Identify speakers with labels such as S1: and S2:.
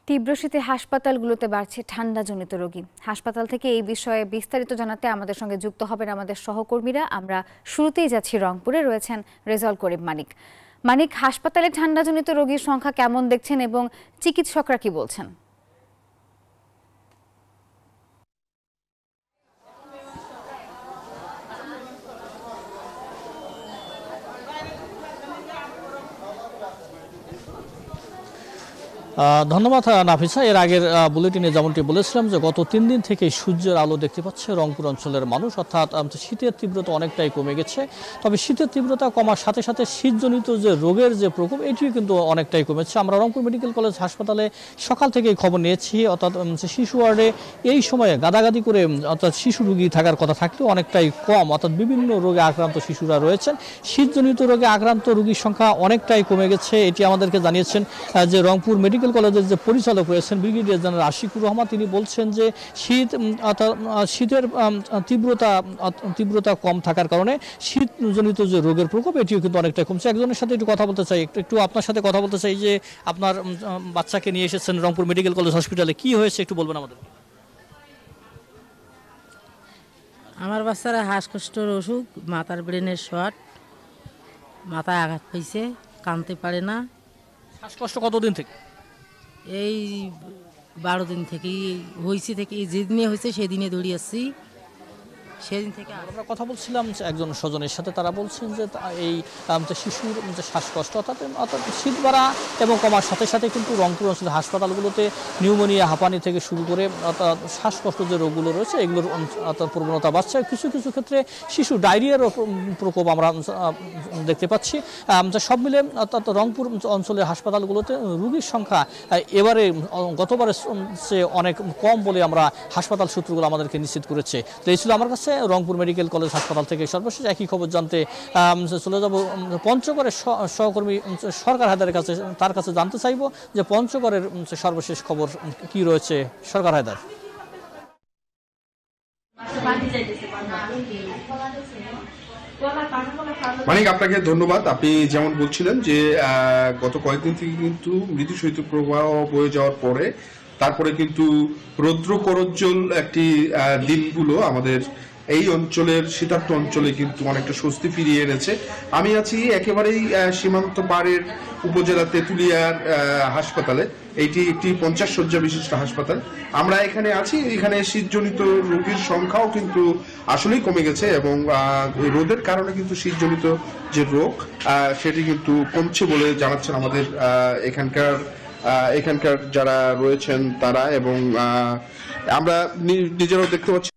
S1: তীব্র শীতে হাসপাতালগুলোতে বাড়ছে ঠান্ডাজনিত রোগী। হাসপাতাল থেকে এই বিষয়ে বিস্তারিত জানাতে আমাদের সঙ্গে যুক্ত হবেন আমাদের সহকর্মীরা। আমরা শুরুতেই যাচ্ছি রংপুরে, রয়েছেন রেজাউল করিম মানিক। মানিক, হাসপাতালে ঠান্ডাজনিত রোগীর সংখ্যা কেমন দেখছেন এবং চিকিৎসকরা কি বলছেন?
S2: ধন্যবাদ নাফিসা। এর আগের বুলেটিনে যেমনটি বলেছিলাম যে গত 3 দিন থেকে সূর্যের আলো দেখতে পাচ্ছে রংপুর অঞ্চলের মানুষ, অর্থাৎ শীতের তীব্রতা অনেকটাই কমে গেছে। তবে শীতের তীব্রতা কমার সাথে সাথে শীতজনিত যে রোগের যে প্রকোপ, এটিও কিন্তু অনেকটাই কমেছে। আমরা রংপুর মেডিকেল কলেজ হাসপাতালে সকাল থেকেই খবর নিয়েছি, অর্থাৎ শিশু ওয়ার্ডে এই সময়ে গাদাগাদি করে অর্থাৎ শিশু রোগী থাকার কথা থাকলেও অনেকটাই কম, অর্থাৎ বিভিন্ন রোগে আক্রান্ত শিশুরা রয়েছেন। শীতজনিত রোগে আক্রান্ত রোগীর সংখ্যা অনেকটাই কমে গেছে, এটি আমাদেরকে জানিয়েছেন যে রংপুর মেডিকেল কলেজের যে পরিচালক রয়েছেন ব্রিগেডিয়ার জেনারেল আশিকুর রহমান। তিনি বলছেন যে শীতের তীব্রতা কম থাকার কারণে শীতজনিত যে রোগের প্রকোপ এটিও কিন্তু অনেকটা কমছে। একজনের সাথে একটু কথা বলতে চাই, একটু আপনার সাথে কথা বলতে চাই যে আপনার বাচ্চাকে নিয়ে এসেছেন রংপুর মেডিকেল কলেজ হসপিটালে, কি হয়েছে একটু বলবেন আমাদের?
S3: আমার বাচ্চারা শ্বাসকষ্টের অসুখ, মাথার ব্রেনের শর্ট, মাথায় আঘাত পেয়েছে, কাঁদতে পারে না।
S2: শ্বাসকষ্ট কতদিন থেকে?
S3: এই 12 দিন থেকেই হয়েছে, যেদিনে হয়েছে সেদিনে দৌড়িয়ে আসছি, সেদিন থেকে।
S2: আমরা কথা বলছিলাম একজন স্বজনের সাথে, তারা বলছেন যে এই শিশুর যে শ্বাসকষ্ট অর্থাৎ শীত বাড়া এবং কমার সাথে সাথে কিন্তু রংপুর অঞ্চলের হাসপাতালগুলোতে নিউমোনিয়া, হাঁপানি থেকে শুরু করে অর্থাৎ শ্বাসকষ্ট যে রোগগুলো রয়েছে এগুলোর অর্থাৎ প্রবণতা বাড়ছে। কিছু কিছু ক্ষেত্রে শিশু ডায়রিয়ারও প্রকোপ আমরা দেখতে পাচ্ছি। সব মিলে অর্থাৎ রংপুর অঞ্চলের হাসপাতালগুলোতে রোগীর সংখ্যা এবারে গতবারের চেয়ে অনেক কম বলে আমরা হাসপাতাল সূত্রগুলো আমাদেরকে নিশ্চিত করেছে। তো এই ছিল আমার কাছে রংপুর মেডিকেল কলেজ হাসপাতাল থেকে সর্বশেষ একই খবর জানতে চলে যাব পঞ্চগড়ের সহকর্মী সরকার হায়দারের কাছে, তার কাছে জানতে চাইব যে পঞ্চগড়ের সর্বশেষ খবর কি রয়েছে। সরকার হায়দার।
S4: মানিক, আপনাকে ধন্যবাদ। আপনি যেমন বলছিলেন যে গত কয়েকদিন থেকে কিন্তু মৃদু শৈত্যপ্রবাহ বয়ে যাওয়ার পরে তারপরে কিন্তু রৌদ্র করজ্জ্বল একটি দিনগুলো আমাদের এই অঞ্চলের শীতার্ত অঞ্চলে কিন্তু অনেকটা স্বস্তি ফিরিয়ে এনেছে। আমি আছি একেবারেই সীমান্ত পাড়ের উপজেলা তেঁতুলিয়ার হাসপাতালে। এইটি একটি 50 শয্যা বিশিষ্ট হাসপাতাল। আমরা এখানে আছি, এখানে শীতজনিত রোগীর সংখ্যাও কিন্তু আসলেই কমে গেছে এবং রোদের কারণে কিন্তু শীতজনিত যে রোগ সেটি কিন্তু কমছে বলে জানাচ্ছেন আমাদের এখানকার যারা রয়েছেন তারা। এবং আমরা নিজেরাও দেখতে পাচ্ছি